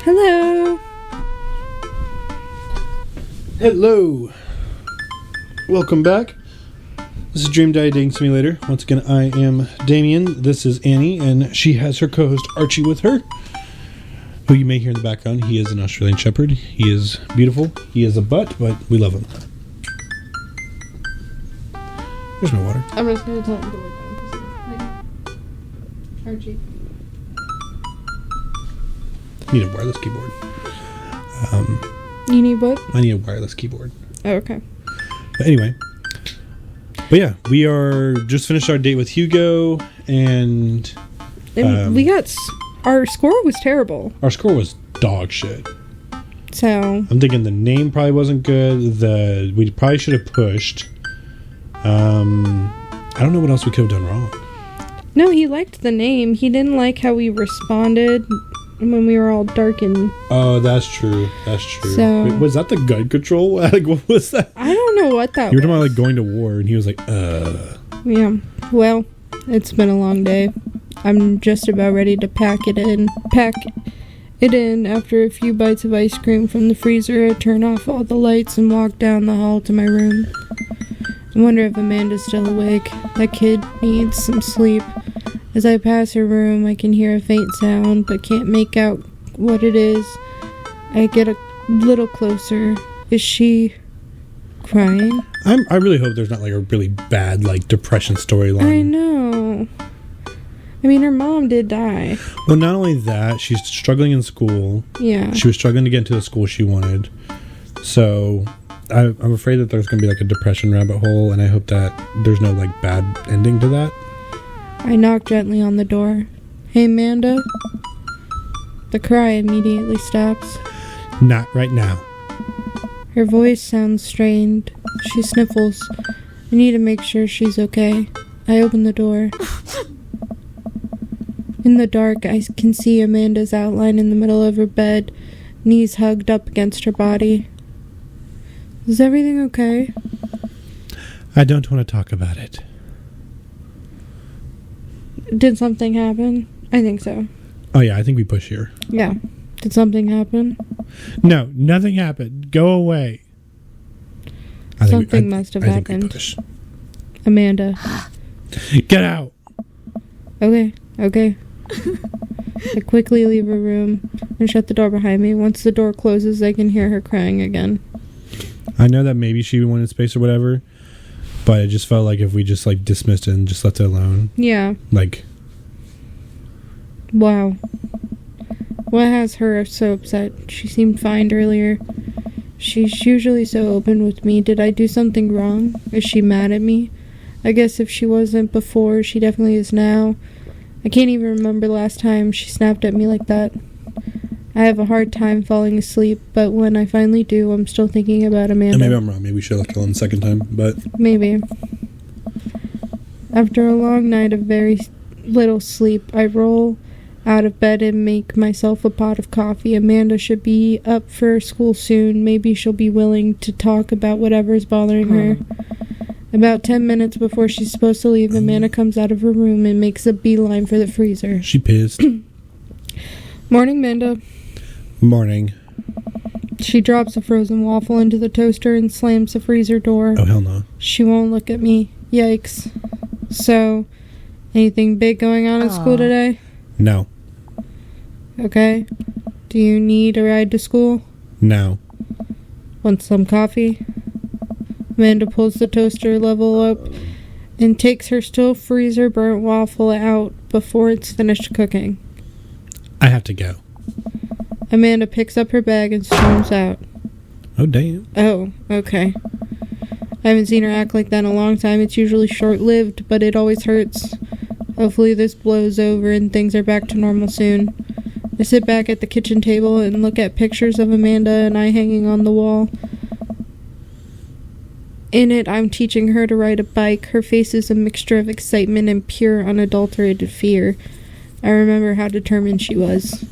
Hello. Hello. Welcome back. This is Dream Dating Simulator. Once again, I am Damien. This is Annie, and she has her co-host Archie with her, who you may hear in the background. He is an Australian Shepherd. He is beautiful. He is a butt, but we love him. There's my water. I'm just going to tell him to look down. Archie. I need a wireless keyboard. You need what? I need a wireless keyboard. Oh, okay. But anyway. But yeah, we are just finished our date with Hugo, and we got... Our score was terrible. Our score was dog shit. So... I'm thinking the name probably wasn't good. We probably should have pushed. I don't know what else we could have done wrong. No, he liked the name. He didn't like how we responded when we were all darkened. Oh, that's true. That's true. So, wait, was that the gun control? Like, what was that? I don't know what that was. You were talking about, like, going to war, and he was like, Yeah. Well, it's been a long day. I'm just about ready to pack it in after a few bites of ice cream from the freezer. I turn off all the lights and walk down the hall to my room. I wonder if Amanda's still awake. That kid needs some sleep. As I pass her room, I can hear a faint sound, but can't make out what it is. I get a little closer. Is she crying? I really hope there's not, like, a really bad, like, depression storyline. I know. I mean, her mom did die. Well, not only that, she's struggling in school. Yeah. She was struggling to get into the school she wanted. So, I'm afraid that there's going to be, like, a depression rabbit hole, and I hope that there's no, like, bad ending to that. I knock gently on the door. Hey, Amanda? The cry immediately stops. Not right now. Her voice sounds strained. She sniffles. I need to make sure she's okay. I open the door. In the dark, I can see Amanda's outline in the middle of her bed, knees hugged up against her body. Is everything okay? I don't want to talk about it. Did something happen? I think so. Oh, yeah, I think we push here. Yeah. Did something happen? No, nothing happened. Go away. Something must have happened. Push. Amanda. Get out. Okay. I quickly leave her room and shut the door behind me. Once the door closes, I can hear her crying again. I know that maybe she wanted space or whatever, but it just felt like if we just, like, dismissed it and just left it alone. Yeah. Like. Wow. What has her so upset? She seemed fine earlier. She's usually so open with me. Did I do something wrong? Is she mad at me? I guess if she wasn't before, she definitely is now. I can't even remember the last time she snapped at me like that. I have a hard time falling asleep, but when I finally do, I'm still thinking about Amanda. And maybe I'm wrong. Maybe we should have left it alone the second time, but... Maybe. After a long night of very little sleep, I roll out of bed and make myself a pot of coffee. Amanda should be up for school soon. Maybe she'll be willing to talk about whatever's bothering her. About 10 minutes before she's supposed to leave, Amanda comes out of her room and makes a beeline for the freezer. She pissed. Morning, Amanda. Morning. She drops a frozen waffle into the toaster and slams the freezer door. Oh, hell no. She won't look at me. Yikes. So, anything big going on at school today? No. Okay. Do you need a ride to school? No. Want some coffee? Amanda pulls the toaster level up and takes her still freezer burnt waffle out before it's finished cooking. I have to go. Amanda picks up her bag and storms out. Oh, damn. Oh, okay. I haven't seen her act like that in a long time. It's usually short-lived, but it always hurts. Hopefully this blows over and things are back to normal soon. I sit back at the kitchen table and look at pictures of Amanda and I hanging on the wall. In it, I'm teaching her to ride a bike. Her face is a mixture of excitement and pure, unadulterated fear. I remember how determined she was.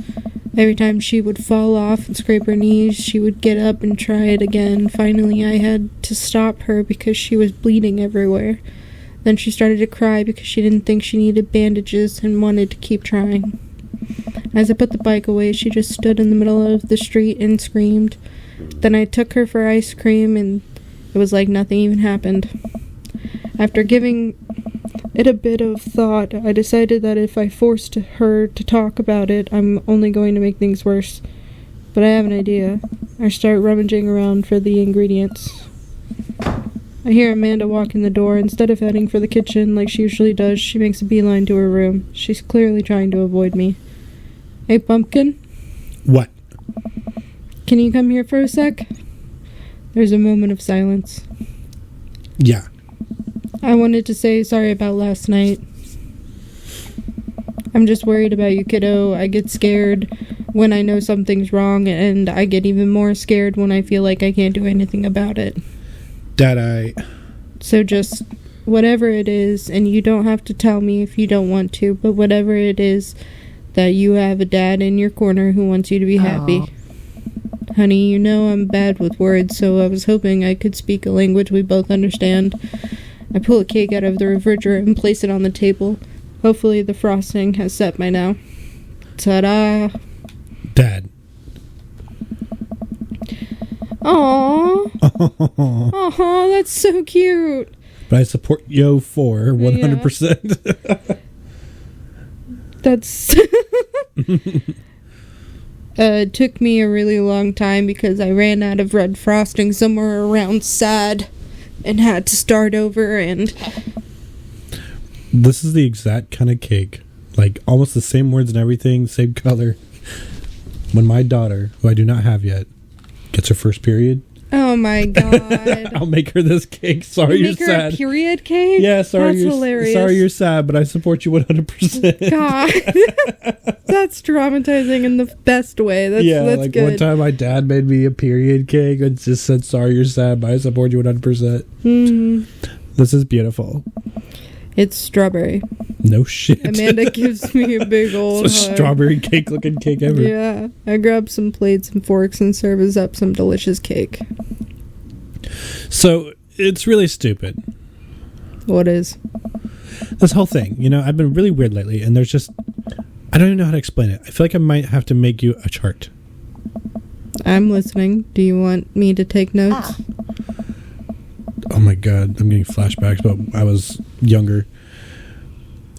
Every time she would fall off and scrape her knees, she would get up and try it again. Finally, I had to stop her because she was bleeding everywhere. Then she started to cry because she didn't think she needed bandages and wanted to keep trying. As I put the bike away, she just stood in the middle of the street and screamed. Then I took her for ice cream, and it was like nothing even happened. After giving it a bit of thought, I decided that if I forced her to talk about it, I'm only going to make things worse. But I have an idea. I start rummaging around for the ingredients. I hear Amanda walk in the door. Instead of heading for the kitchen like she usually does, she makes a beeline to her room. She's clearly trying to avoid me. Hey, Pumpkin? What? Can you come here for a sec? There's a moment of silence. Yeah. I wanted to say sorry about last night. I'm just worried about you, kiddo. I get scared when I know something's wrong, and I get even more scared when I feel like I can't do anything about it. So just whatever it is, and you don't have to tell me if you don't want to, but whatever it is, that you have a dad in your corner who wants you to be happy. Aww. Honey, you know I'm bad with words, so I was hoping I could speak a language we both understand. I pull a cake out of the refrigerator and place it on the table. Hopefully the frosting has set by now. Ta-da! Dad. Aww. Aww, that's so cute. But I support Yo for 100%. Yeah. That's... It took me a really long time because I ran out of red frosting somewhere around sad and had to start over, and... This is the exact kind of cake. Like, almost the same words and everything, same color. When my daughter, who I do not have yet, gets her first period... Oh my god. I'll make her this cake. Sorry you're sad. Make her a period cake? Yeah, That's hilarious. Sorry you're sad, but I support you 100%. God. That's traumatizing in the best way. That's like good. One time my dad made me a period cake and just said, sorry you're sad, but I support you 100%. Mm. This is beautiful. It's strawberry. No shit. Amanda gives me a big old hug. Strawberry cake looking cake ever. Yeah. I grab some plates and forks and serve us up some delicious cake. So, it's really stupid. What is? This whole thing. You know, I've been really weird lately, and there's just... I don't even know how to explain it. I feel like I might have to make you a chart. I'm listening. Do you want me to take notes? Oh my god, I'm getting flashbacks, but I was younger.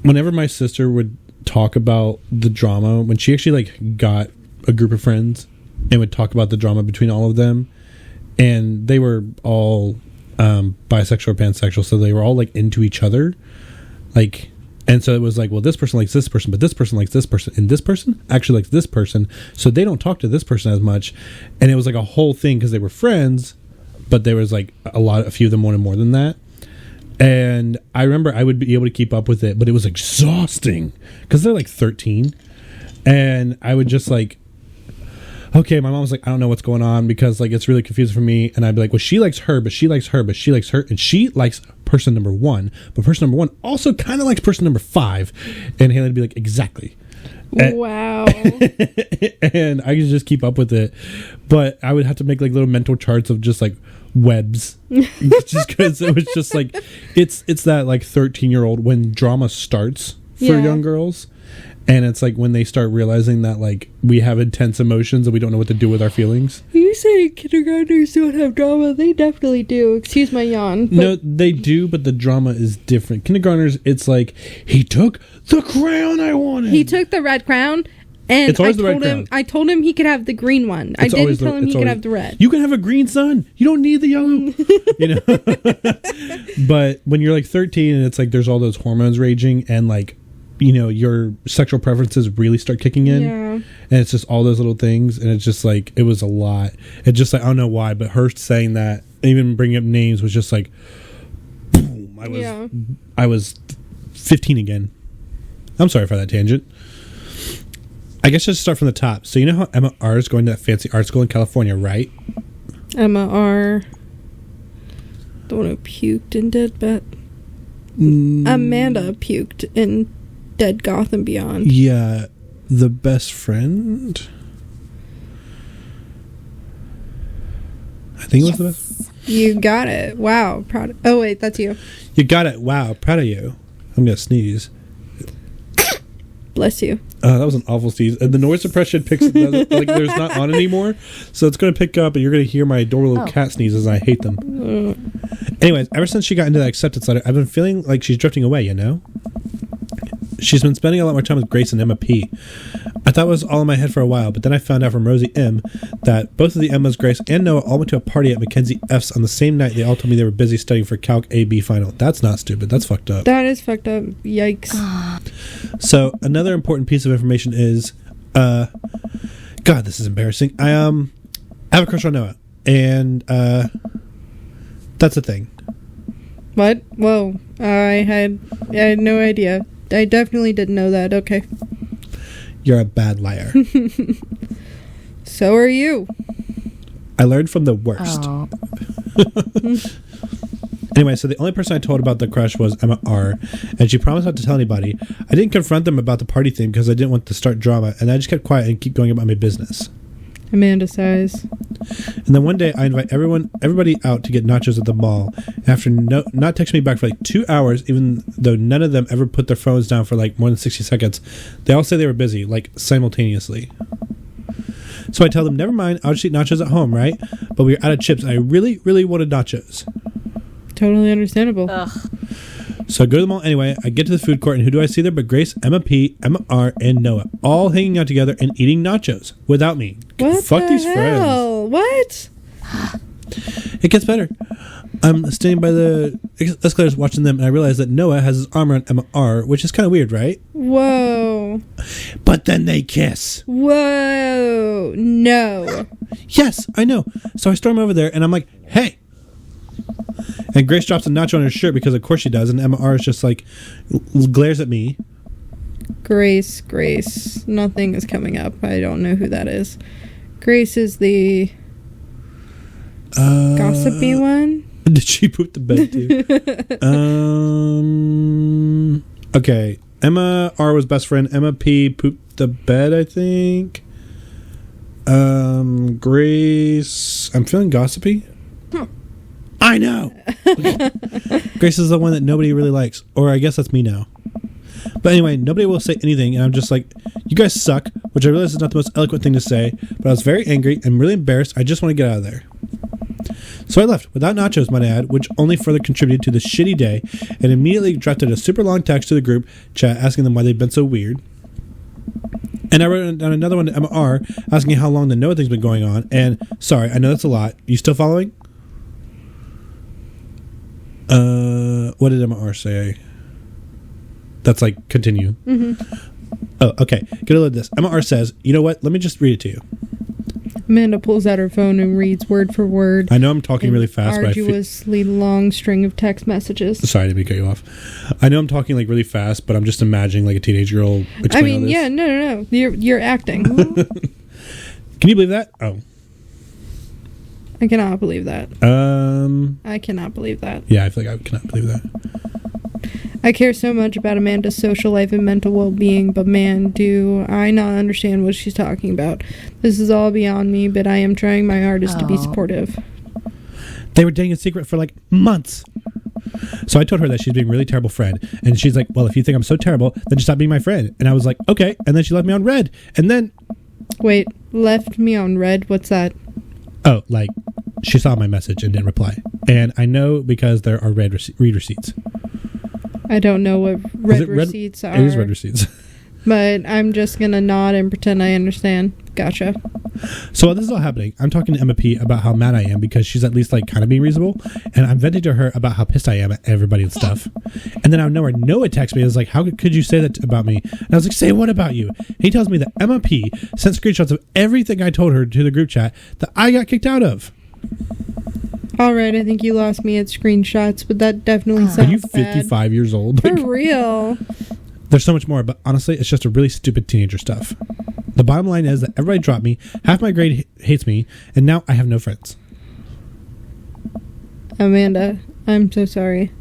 Whenever my sister would talk about the drama, when she actually like got a group of friends and would talk about the drama between all of them, and they were all bisexual or pansexual, so they were all like into each other, like, and so it was like, well, this person likes this person, but this person likes this person, and this person actually likes this person, so they don't talk to this person as much, and it was like a whole thing because they were friends. But there was like a few of them wanted more than that. And I remember I would be able to keep up with it, but it was exhausting because they're like 13. And I would just like, okay, my mom was like, I don't know what's going on because like it's really confusing for me. And I'd be like, well, she likes her, but she likes her, but she likes her. And she likes person number 1, but person number 1 also kind of likes person number 5. And Haley would be like, exactly. Wow. And I could just keep up with it, but I would have to make like little mental charts of just like webs, just because it was just like it's that like 13-year-old when drama starts for young girls, and it's like when they start realizing that like we have intense emotions and we don't know what to do with our feelings. You say kindergartners don't have drama? They definitely do. Excuse my yawn. No, they do, but the drama is different. Kindergartners, it's like, he took the crown I wanted. He took the red crown, and it's always the red crown. I told him he could have the green one. I didn't tell him he could have the red. You can have a green son. You don't need the yellow. You know. But when you're like 13 and it's like there's all those hormones raging and like, you know, your sexual preferences really start kicking in, and it's just all those little things, and it's just like it was a lot. It just like I don't know why, but her saying that, even bringing up names, was just like, boom! I was 15 again. I'm sorry for that tangent. I guess just start from the top. So you know how Emma R is going to that fancy art school in California, right? Emma R, the one who puked in Dead Bet. Amanda puked in Dead Goth and Beyond. Yeah, the best friend. I think it was the best. You got it. Wow. Proud. Oh wait, that's you. You got it. Wow, proud of you. I'm gonna sneeze. Bless you. That was an awful sneeze. And the noise suppression picks like there's not on anymore, so it's going to pick up, and you're going to hear my adorable little cat sneezes. And I hate them. Anyways, ever since she got into that acceptance letter, I've been feeling like she's drifting away. You know, she's been spending a lot more time with Grace and Emma P. I thought it was all in my head for a while, but then I found out from Rosie M that both of the Emmas, Grace and Noah, all went to a party at Mackenzie F's on the same night. They all told me they were busy studying for Calc AB final. That's not stupid. That's fucked up. That is fucked up. Yikes. So another important piece of information is, God, this is embarrassing. I have a crush on Noah, and that's a thing. What? Whoa. I had no idea. I definitely didn't know that. Okay. You're a bad liar. So are you. I learned from the worst. Anyway, so the only person I told about the crush was Emma R, and she promised not to tell anybody. I didn't confront them about the party theme because I didn't want to start drama, and I just kept quiet and keep going about my business. Amanda sighs. And then one day I invite everybody out to get nachos at the mall. After not texting me back for like 2 hours, even though none of them ever put their phones down for like more than 60 seconds, they all say they were busy, like simultaneously. So I tell them, never mind, I'll just eat nachos at home, right? But we were out of chips, and I really, really wanted nachos. Totally understandable. Ugh. So I go to the mall anyway. I get to the food court, and who do I see there but Grace, Emma P, Emma R, and Noah, all hanging out together and eating nachos without me. What Fuck the these hell? friends. What? It gets better. I'm standing by the escalators watching them, and I realize that Noah has his arm around Emma R, which is kind of weird, right? Whoa. But then they kiss. Whoa. No. Yes, I know. So I storm over there, and I'm like, hey. And Grace drops a nacho on her shirt because of course she does, and Emma R is just like glares at me. Grace. Nothing is coming up. I don't know who that is. Grace is the gossipy one. Did she poop the bed too? Okay. Emma R was best friend. Emma P pooped the bed, I think. Grace. I'm feeling gossipy. I know. Grace is the one that nobody really likes, or I guess that's me now. But anyway, nobody will say anything, and I'm just like, you guys suck, which I realize is not the most eloquent thing to say, but I was very angry and really embarrassed. I just want to get out of there. So I left without nachos, might I add, which only further contributed to the shitty day, and immediately drafted a super long text to the group chat asking them why they'd been so weird. And I wrote down another one to Emma R asking how long the Noah thing's been going on, and sorry, I know that's a lot. You still following? What did Emma R say? That's like, continue. Oh, okay. Get a load of this. Emma R says, you know what? Let me just read it to you. Amanda pulls out her phone and reads word for word. I know I'm talking really fast, but arduously long string of text messages. Sorry, I didn't mean to cut you off. I know I'm talking like really fast, but I'm just imagining like a teenage girl explaining I mean, all this. yeah, no. You're acting. Can you believe that? Oh. I cannot believe that. I cannot believe that. Yeah, I feel like I cannot believe that. I care so much about Amanda's social life and mental well-being, but man, do I not understand what she's talking about. This is all beyond me, but I am trying my hardest to be supportive. They were dating in secret for like months. So I told her that she's being a really terrible friend, and she's like, well, if you think I'm so terrible, then just stop being my friend. And I was like, okay. And then she left me on red. And then... Wait, left me on red? What's that? Oh, like, she saw my message and didn't reply. And I know because there are read receipts. I don't know what red receipts are. It is red receipts. But I'm just going to nod and pretend I understand. Gotcha. So while this is all happening, I'm talking to Emma P about how mad I am because she's at least like kind of being reasonable. And I'm venting to her about how pissed I am at everybody and stuff. And then out of nowhere, Noah texts me and was like, how could you say that about me? And I was like, say what about you? He tells me that Emma P sent screenshots of everything I told her to the group chat that I got kicked out of. All right, I think you lost me at screenshots, but that definitely sounds bad. Are you 55 years old? For real. There's so much more, but honestly, it's just a really stupid teenager stuff. The bottom line is that everybody dropped me, half my grade hates me, and now I have no friends. Amanda, I'm so sorry.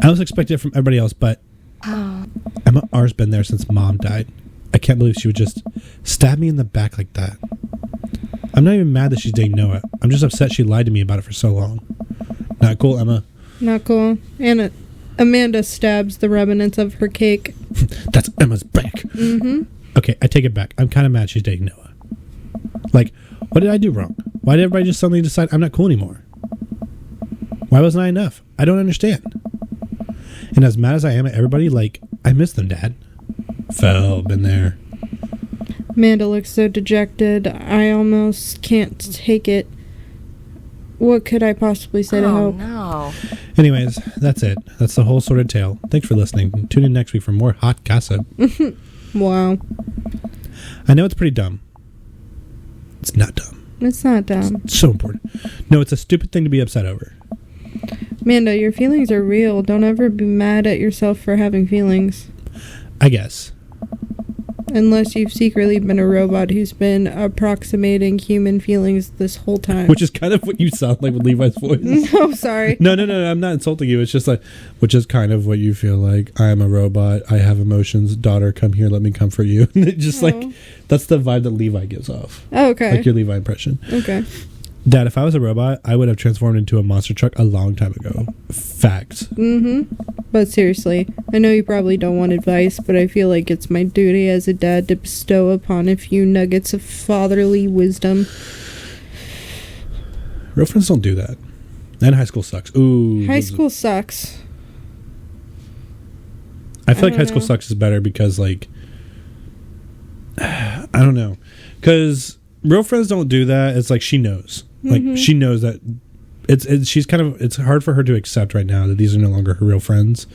I was expecting it from everybody else, but Emma R's been there since Mom died. I can't believe she would just stab me in the back like that. I'm not even mad that she's dating Noah. I'm just upset she lied to me about it for so long. Not cool, Emma. Not cool. And Amanda stabs the remnants of her cake. That's Emma's back. Mm-hmm. Okay, I take it back. I'm kind of mad she's dating Noah. Like, what did I do wrong? Why did everybody just suddenly decide I'm not cool anymore? Why wasn't I enough? I don't understand. And as mad as I am at everybody, like, I miss them, Dad. Been there. Amanda looks so dejected. I almost can't take it. What could I possibly say to help? No. Anyways, that's it. That's the whole sort of tale. Thanks for listening. Tune in next week for more hot gossip. Wow. I know it's pretty dumb. It's not dumb. It's not dumb. It's so important. No, it's a stupid thing to be upset over. Amanda, your feelings are real. Don't ever be mad at yourself for having feelings. I guess. Unless you've secretly been a robot who's been approximating human feelings this whole time. Which is kind of what you sound like with Levi's voice. No, sorry. No, I'm not insulting you. It's just like, which is kind of what you feel like. I'm a robot. I have emotions. Daughter, come here. Let me comfort you. Just like, that's the vibe that Levi gives off. Oh, okay. Like your Levi impression. Okay. Dad, if I was a robot, I would have transformed into a monster truck a long time ago. Facts. Mm-hmm. But seriously, I know you probably don't want advice, but I feel like it's my duty as a dad to bestow upon a few nuggets of fatherly wisdom. Real friends don't do that. And high school sucks. Ooh. High school sucks. I feel like high school sucks is better because, like, I don't know. Because real friends don't do that. It's like she knows. Like, she knows that she's kind of, it's hard for her to accept right now that these are no longer her real friends.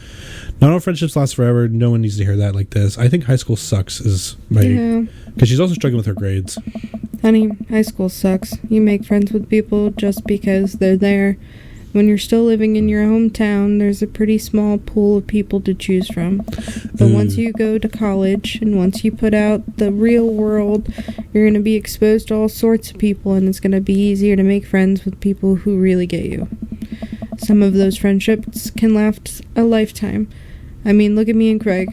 Not all friendships last forever. No one needs to hear that like this. I think high school sucks is my, because she's also struggling with her grades. Honey, high school sucks. You make friends with people just because they're there. When you're still living in your hometown, there's a pretty small pool of people to choose from. But once you go to college and once you put out the real world, you're going to be exposed to all sorts of people, and it's going to be easier to make friends with people who really get you. Some of those friendships can last a lifetime. I mean, look at me and Craig.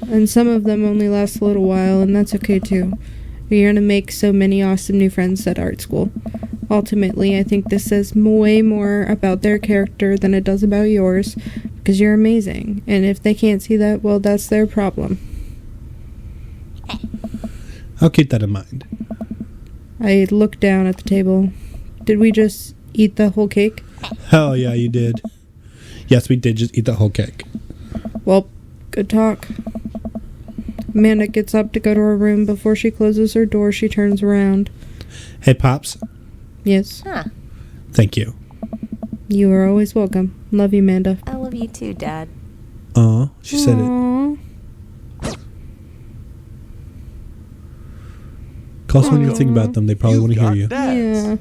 And some of them only last a little while, and that's okay too. You're going to make so many awesome new friends at art school. Ultimately, I think this says way more about their character than it does about yours, because you're amazing. And if they can't see that, well, that's their problem. I'll keep that in mind. I looked down at the table. Did we just eat the whole cake? Hell yeah, you did. Yes, we did just eat the whole cake. Well, good talk. Amanda gets up to go to her room. Before she closes her door, she turns around. Hey, Pops. Yes. Huh. Thank you. You are always welcome. Love you, Amanda. I love you too, Dad. Aw, she said it. Aww. Call someone you think about them. They probably want to hear you. Yeah.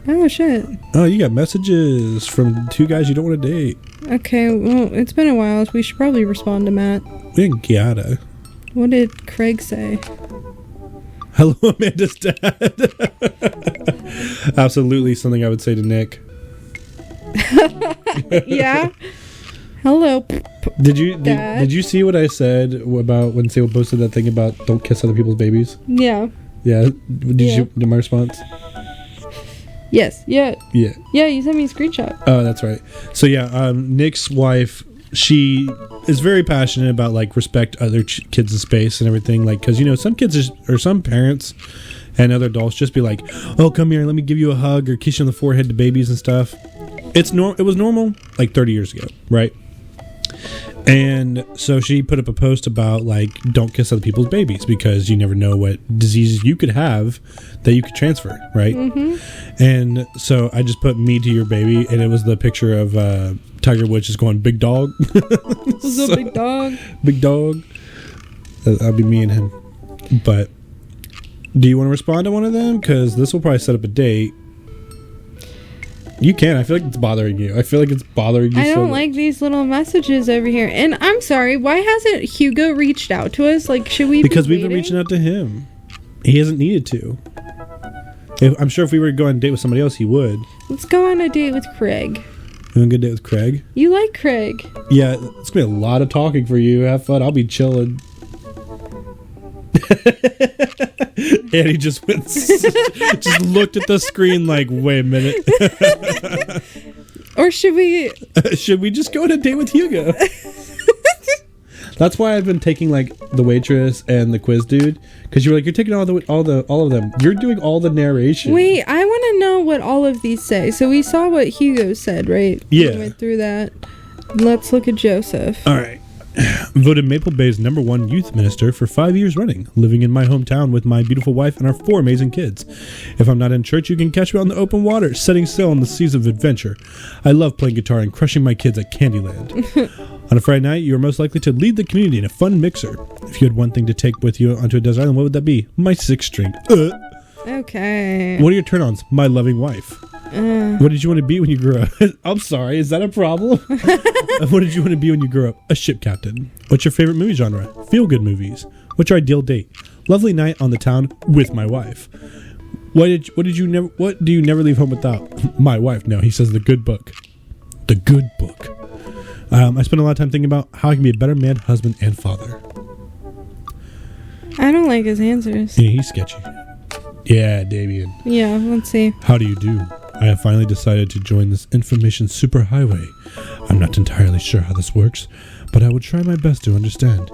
Oh, shit. Oh, you got messages from two guys you don't want to date. Okay, well, it's been a while. We should probably respond to Matt. We didn't gotta. What did Craig say? Hello, Amanda's dad. Absolutely something I would say to Nick. Yeah? Hello. Did you see what I said about when Sable posted that thing about don't kiss other people's babies? Yeah. Yeah. Did my response? Yes. Yeah. Yeah. Yeah, you sent me a screenshot. Oh, that's right. So yeah, Nick's wife, she is very passionate about like respect other kids' space and everything. Like, because some kids or some parents and other adults just be like, "Oh, come here, let me give you a hug or kiss you on the forehead" to babies and stuff. It was normal like 30 years ago, right? And so she put up a post about like don't kiss other people's babies because you never know what diseases you could have that you could transfer, right? Mm-hmm. And so I just put me to your baby, and it was the picture of Tiger Woods just going big dog. What's up, big dog? Big dog. That'll be me and him. But do you want to respond to one of them? Because this will probably set up a date. You can. I feel like it's bothering you. I I don't like these little messages over here. And I'm sorry, why hasn't Hugo reached out to us? Like, should we Because we've been reaching out to him. He hasn't needed to. I'm sure if we were to go on a date with somebody else, he would. Let's go on a date with Craig. You want a good date with Craig? You like Craig. Yeah, it's going to be a lot of talking for you. Have fun. I'll be chilling. And he just went, just looked at the screen like, wait a minute. Or should we? Should we just go on a date with Hugo? That's why I've been taking like the waitress and the quiz dude, because you're taking all of them. You're doing all the narration. Wait, I want to know what all of these say. So we saw what Hugo said, right? Yeah. We went through that. Let's look at Joseph. All right. Voted Maple Bay's #1 youth minister for 5 years running, living in my hometown with my beautiful wife and our 4 amazing kids. If I'm not in church, you can catch me on the open water, setting sail on the seas of adventure. I love playing guitar and crushing my kids at Candyland. On a Friday night, you are most likely to lead the community in a fun mixer. If you had one thing to take with you onto a desert island, what would that be? My 6-string. Okay. What are your turn-ons? My loving wife. What did you want to be when you grew up? I'm sorry, is that a problem? What did you want to be when you grew up? A ship captain. What's your favorite movie genre? Feel-good movies. What's your ideal date? Lovely night on the town with my wife. What do you never leave home without? My wife. No, he says The Good Book. The Good Book. I spend a lot of time thinking about how I can be a better man, husband, and father. I don't like his answers. Yeah, he's sketchy. Yeah, Damien. Yeah, let's see. How do you do? I have finally decided to join this information superhighway. I'm not entirely sure how this works, but I will try my best to understand.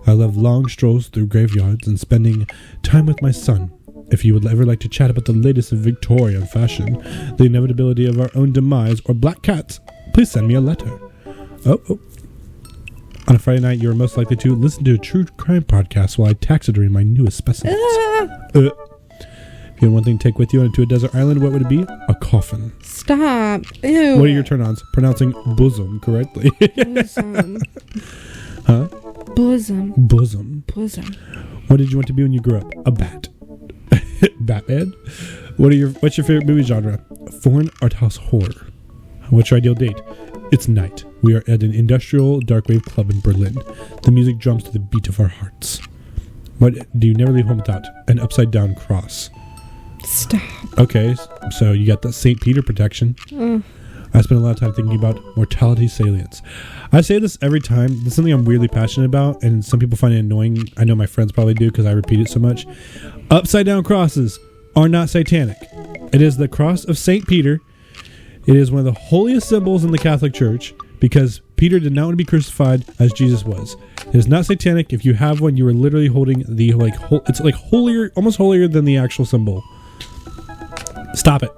I love long strolls through graveyards and spending time with my son. If you would ever like to chat about the latest in Victorian fashion, the inevitability of our own demise, or black cats, please send me a letter. Oh. On a Friday night, you are most likely to listen to a true crime podcast while I taxidermy my newest specimens. If you had one thing to take with you onto a desert island, what would it be? A coffin. Stop. Ew. What are your turn-ons? Pronouncing bosom correctly. Bosom. Huh? Bosom. Bosom. Bosom. What did you want to be when you grew up? A bat. Batman? What's your favorite movie genre? Foreign art house horror. What's your ideal date? It's night. We are at an industrial darkwave club in Berlin. The music drums to the beat of our hearts. What do you never leave home without? An upside down cross. Stop. Okay, so you got the St. Peter protection. I spend a lot of time thinking about mortality salience. I say this every time. This is something I'm weirdly passionate about, and some people find it annoying. I know my friends probably do because I repeat it so much. Upside down crosses are not satanic. It is the cross of St. Peter. It is one of the holiest symbols in the Catholic Church because Peter did not want to be crucified as Jesus was. It is not satanic. If you have one, you are literally holding the it's like holier, almost holier than the actual symbol. Stop it.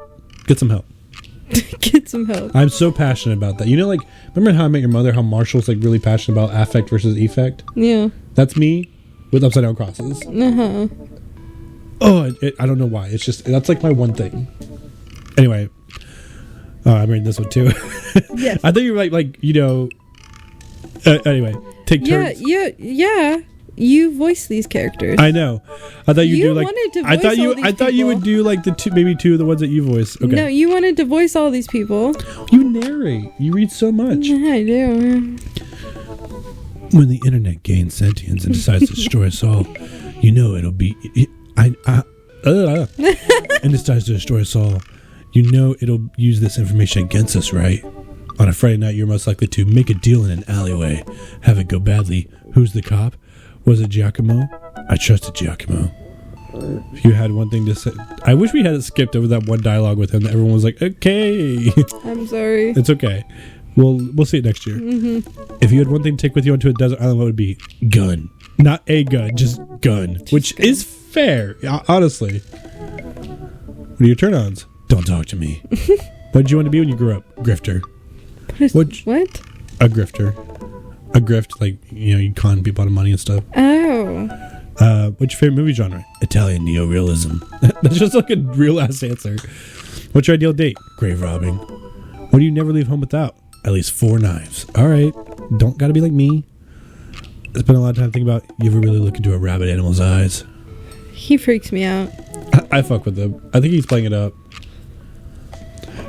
Get some help. Get some help. I'm so passionate about that. You know, remember How I Met Your Mother, how Marshall's really passionate about affect versus effect? Yeah. That's me with upside down crosses. Uh-huh. Oh, I don't know why. It's just, that's my one thing. Anyway. I'm reading this one too. Yes. I thought you were anyway, take turns. Yeah. You voice these characters. I know. I thought you do wanted to voice I thought you. all these I thought you people. would do maybe two of the ones that you voice. Okay. No, you wanted to voice all these people. You narrate. You read so much. Yeah, I do. When the internet gains sentience and decides to destroy us all, you know it'll be. And decides to destroy us all. You know it'll use this information against us, right? On a Friday night, you're most likely to make a deal in an alleyway, have it go badly. Who's the cop? Was it Giacomo? I trusted Giacomo. If you had one thing to say, I wish we had it skipped over that one dialogue with him that everyone was like, okay. I'm sorry. It's okay. We'll see it next year. Mm-hmm. If you had one thing to take with you onto a desert island, what would it be? Gun. Not a gun, just gun. Which is fair, honestly. What are your turn-ons? Don't talk to me. What did you want to be when you grew up? Grifter. What? A grifter. A grift, you con people out of money and stuff. Oh. What's your favorite movie genre? Italian neorealism. That's just a real-ass answer. What's your ideal date? Grave robbing. What do you never leave home without? At least 4 knives. All right. Don't gotta be like me. I spend a lot of time thinking about, you ever really look into a rabid animal's eyes? He freaks me out. I fuck with him. I think he's playing it up.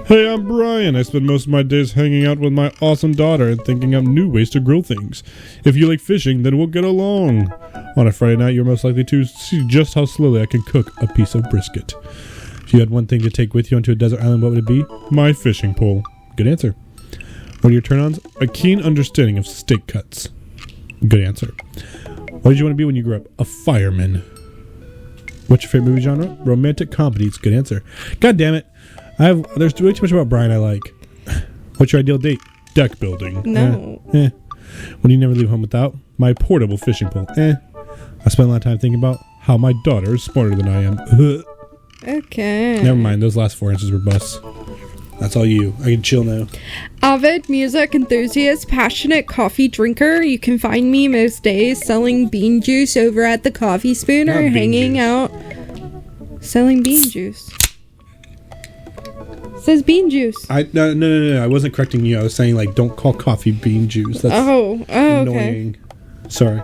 Hey, I'm Brian. I spend most of my days hanging out with my awesome daughter and thinking of new ways to grill things. If you like fishing, then we'll get along. On a Friday night, you're most likely to see just how slowly I can cook a piece of brisket. If you had one thing to take with you onto a desert island, what would it be? My fishing pole. Good answer. What are your turn-ons? A keen understanding of steak cuts. Good answer. What did you want to be when you grew up? A fireman. What's your favorite movie genre? Romantic comedies. Good answer. God damn it. There's way too much about Brian I like. What's your ideal date? Deck building. No. What do you never leave home without? My portable fishing pole. I spend a lot of time thinking about how my daughter is smarter than I am. Okay. Never mind. Those last 4 answers were busts. That's all you. I can chill now. Avid music enthusiast, passionate coffee drinker. You can find me most days selling bean juice over at the Coffee Spoon or hanging out selling bean juice. It says bean juice. No. I wasn't correcting you. I was saying, like, don't call coffee bean juice. That's annoying. Okay. Sorry.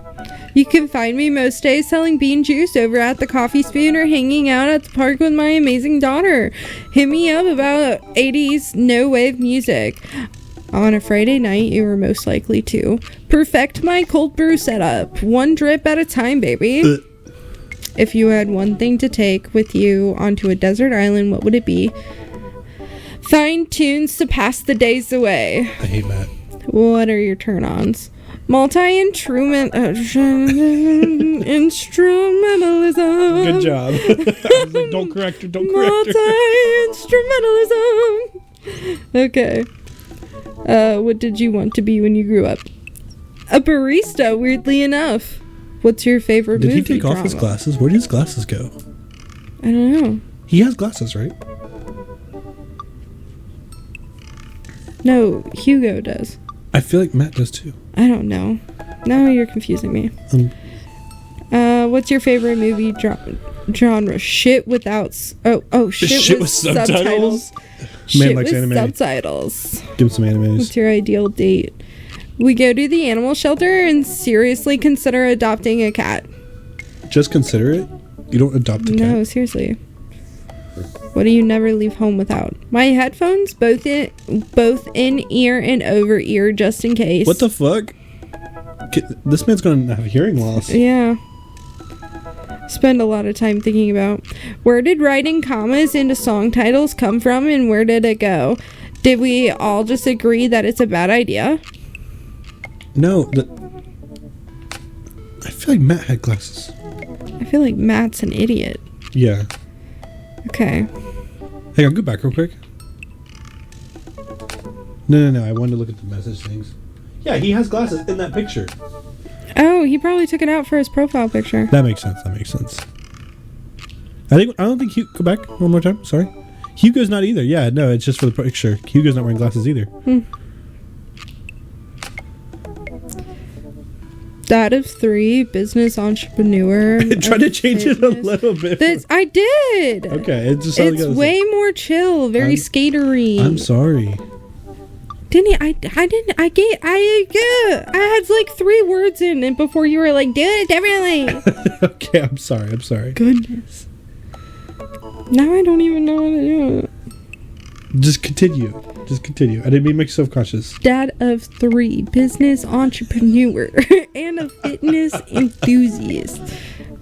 You can find me most days selling bean juice over at the Coffee Spoon or hanging out at the park with my amazing daughter. Hit me up about 80s no wave music. On a Friday night, you were most likely to perfect my cold brew setup. One drip at a time, baby. If you had one thing to take with you onto a desert island, what would it be? Find tunes to pass the days away. I hate Matt. What are your turn-ons? Instrumentalism. Good job. I was like, don't correct her. Multi-instrumentalism. Okay. What did you want to be when you grew up? A barista, weirdly enough. What's your favorite movie? Did he take off his glasses? Where did his glasses go? I don't know. He has glasses, right? No, Hugo does. I feel like Matt does too. I don't know. No, you're confusing me. What's your favorite movie genre? Shit without... Shit with subtitles. Man likes anime. Subtitles. Give him some animes. What's your ideal date? We go to the animal shelter and seriously consider adopting a cat. Just consider it? You don't adopt a cat? No, seriously. What do you never leave home without? My headphones, both in ear and over ear, just in case. What the fuck? This man's gonna have hearing loss. Yeah. Spend a lot of time thinking about where did writing commas into song titles come from and where did it go? Did we all just agree that it's a bad idea? No. I feel like Matt had glasses. I feel like Matt's an idiot. Yeah. Okay. Hang on, go back real quick. No. I wanted to look at the message things. Yeah, he has glasses in that picture. Oh, he probably took it out for his profile picture. That makes sense. I don't think Hugo... Go back one more time. Sorry. Hugo's not either. Yeah, no, it's just for the picture. Hugo's not wearing glasses either. Dad of 3, business entrepreneur. Try to change it a little bit. I did. Okay, it's way more chill, very skatery. I'm sorry. Didn't he? I had like 3 words in it before you were like, do it differently. Okay, I'm sorry. Goodness. Now I don't even know how to do it. Just continue. I didn't mean to make you self-conscious. Dad of 3, business entrepreneur, and a fitness enthusiast.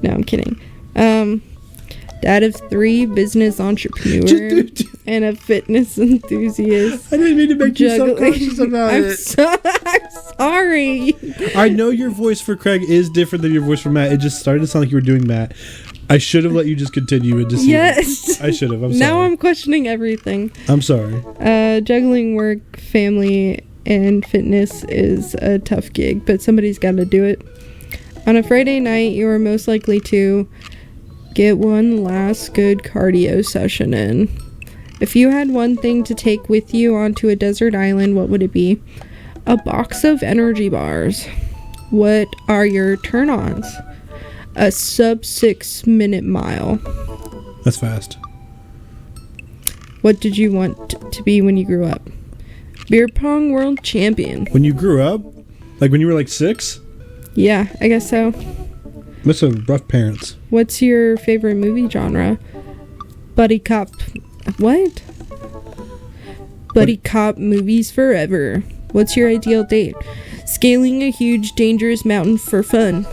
No, I'm kidding. Dad of 3, business entrepreneur, and a fitness enthusiast. I didn't mean to make you self-conscious about it. I'm sorry. I know your voice for Craig is different than your voice for Matt. It just started to sound like you were doing Matt. I should have let you just continue and just... Yes. I should have. I'm sorry. Now I'm questioning everything. I'm sorry. Juggling work, family, and fitness is a tough gig, but somebody's got to do it. On a Friday night, you are most likely to get one last good cardio session in. If you had one thing to take with you onto a desert island, what would it be? A box of energy bars. What are your turn-ons? A sub 6 minute mile. That's fast. What did you want to be when you grew up? Beer pong world champion. When you grew up? Like when you were like 6? Yeah, I guess so. Must have rough parents. What's your favorite movie genre? Buddy cop. What? Buddy cop movies forever. What's your ideal date? Scaling a huge dangerous mountain for fun.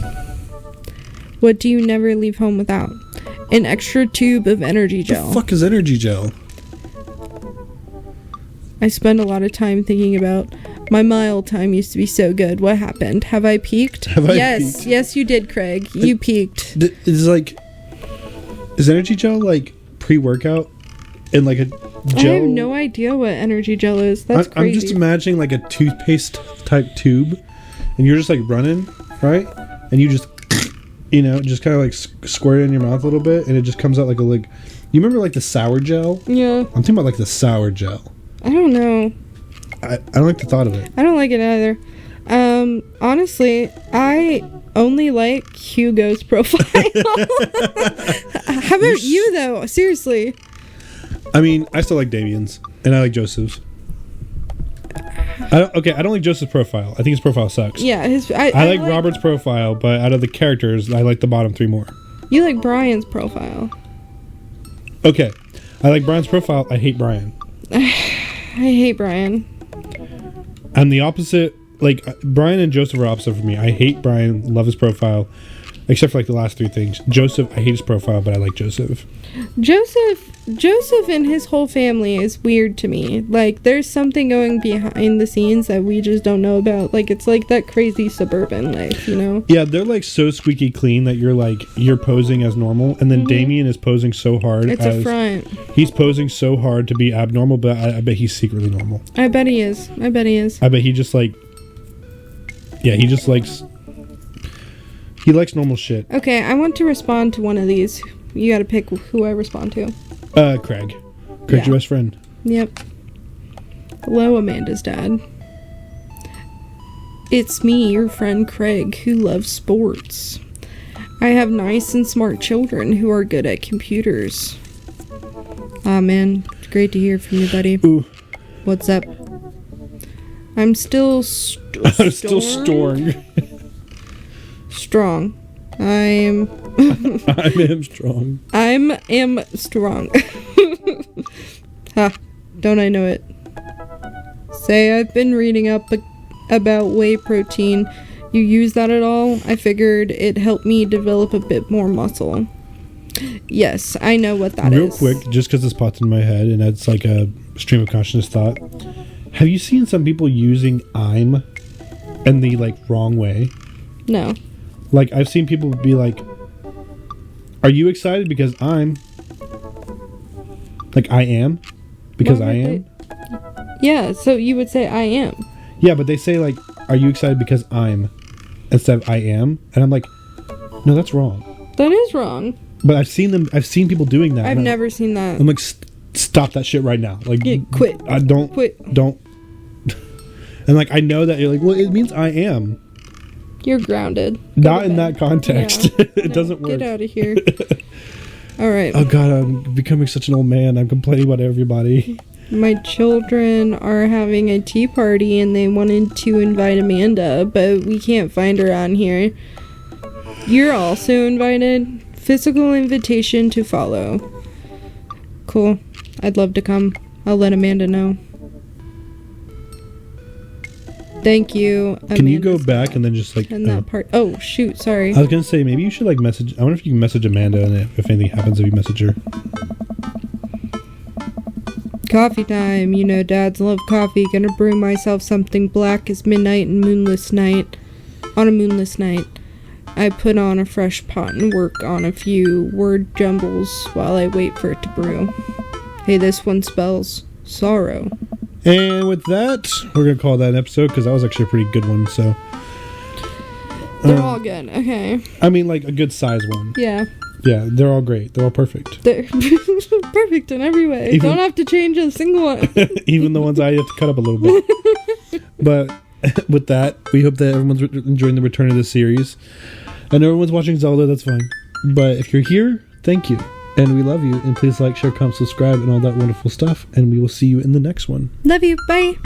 What do you never leave home without? An extra tube of energy gel. The fuck is energy gel? I spend a lot of time thinking about my mile time used to be so good. What happened? Have I peaked? Yes, yes, you did, Craig. You peaked. Is energy gel like pre-workout in like a gel. I have no idea what energy gel is. That's crazy. I'm just imagining like a toothpaste type tube, and you're just like running, right? And you just, just kind of like squirt it in your mouth a little bit, and it just comes out like you remember like the sour gel? Yeah. I'm thinking about like the sour gel. I don't know. I don't like the thought of it. I don't like it either. Honestly, I only like Hugo's profile. How about you, though? Seriously. I mean, I still like Damien's, and I like Joseph's. I don't like Joseph's profile. I think his profile sucks. Yeah, I like Robert's profile, but out of the characters, I like the bottom 3 more. You like Brian's profile. Okay. I like Brian's profile. I hate Brian. I hate Brian. I'm the opposite. Like, Brian and Joseph are opposite for me. I hate Brian, love his profile, except for like the last 3 things. Joseph, I hate his profile, but I like Joseph. Joseph and his whole family is weird to me. Like, there's something going behind the scenes that we just don't know about. Like, it's like that crazy suburban life, Yeah, they're like so squeaky clean that you're posing as normal, and then Damien is posing so hard. It's a front. He's posing so hard to be abnormal, but I bet he's secretly normal. I bet he is. I bet he just like... Yeah, he just likes... He likes normal shit. Okay, I want to respond to one of these. You gotta pick who I respond to. Craig. Craig's your best friend. Yep. Hello, Amanda's dad. It's me, your friend Craig, who loves sports. I have nice and smart children who are good at computers. Aw, man. It's great to hear from you, buddy. Ooh. What's up? I'm still I'm still strong. Strong. I'm strong. am strong. Ha, don't I know it? Say, I've been reading up about whey protein. You use that at all? I figured it helped me develop a bit more muscle. Yes, I know what that is. Real quick, just because this popped in my head, and it's like a stream of consciousness thought. Have you seen some people using I'm in the like wrong way? No. Like, I've seen people be like, are you excited because I'm... Like, I am? Because I am? Yeah, so you would say I am. Yeah, but they say, like, are you excited because I'm? Instead of I am? And I'm like, no, that's wrong. That is wrong. But I've seen people doing that. I've never seen that. I'm like, stop that shit right now. Like, yeah, quit. Don't. And, like, I know that you're like, well, it means I am. You're grounded. Not in that context. Yeah. It doesn't work. Get out of here. All right. Oh, God, I'm becoming such an old man. I'm complaining about everybody. My children are having a tea party, and they wanted to invite Amanda, but we can't find her on here. You're also invited. Physical invitation to follow. Cool. I'd love to come. I'll let Amanda know. Thank you, Amanda. Can you go back and then just like... And that part... Oh, shoot, sorry. I was going to say, maybe you should like message... I wonder if you can message Amanda and if anything happens if you message her. Coffee time. You know dads love coffee. Gonna brew myself something black as midnight and moonless night. On a moonless night. I put on a fresh pot and work on a few word jumbles while I wait for it to brew. Hey, this one spells sorrow. And with that, we're going to call that an episode because that was actually a pretty good one, so... They're all good, okay. I mean, like, a good size one. Yeah. Yeah, they're all great. They're all perfect. They're perfect in every way. Don't have to change a single one. Even the ones I have to cut up a little bit. But with that, we hope that everyone's enjoying the return of this series. And everyone's watching Zelda, that's fine. But if you're here, thank you. And we love you. And please like, share, comment, subscribe, and all that wonderful stuff. And we will see you in the next one. Love you. Bye.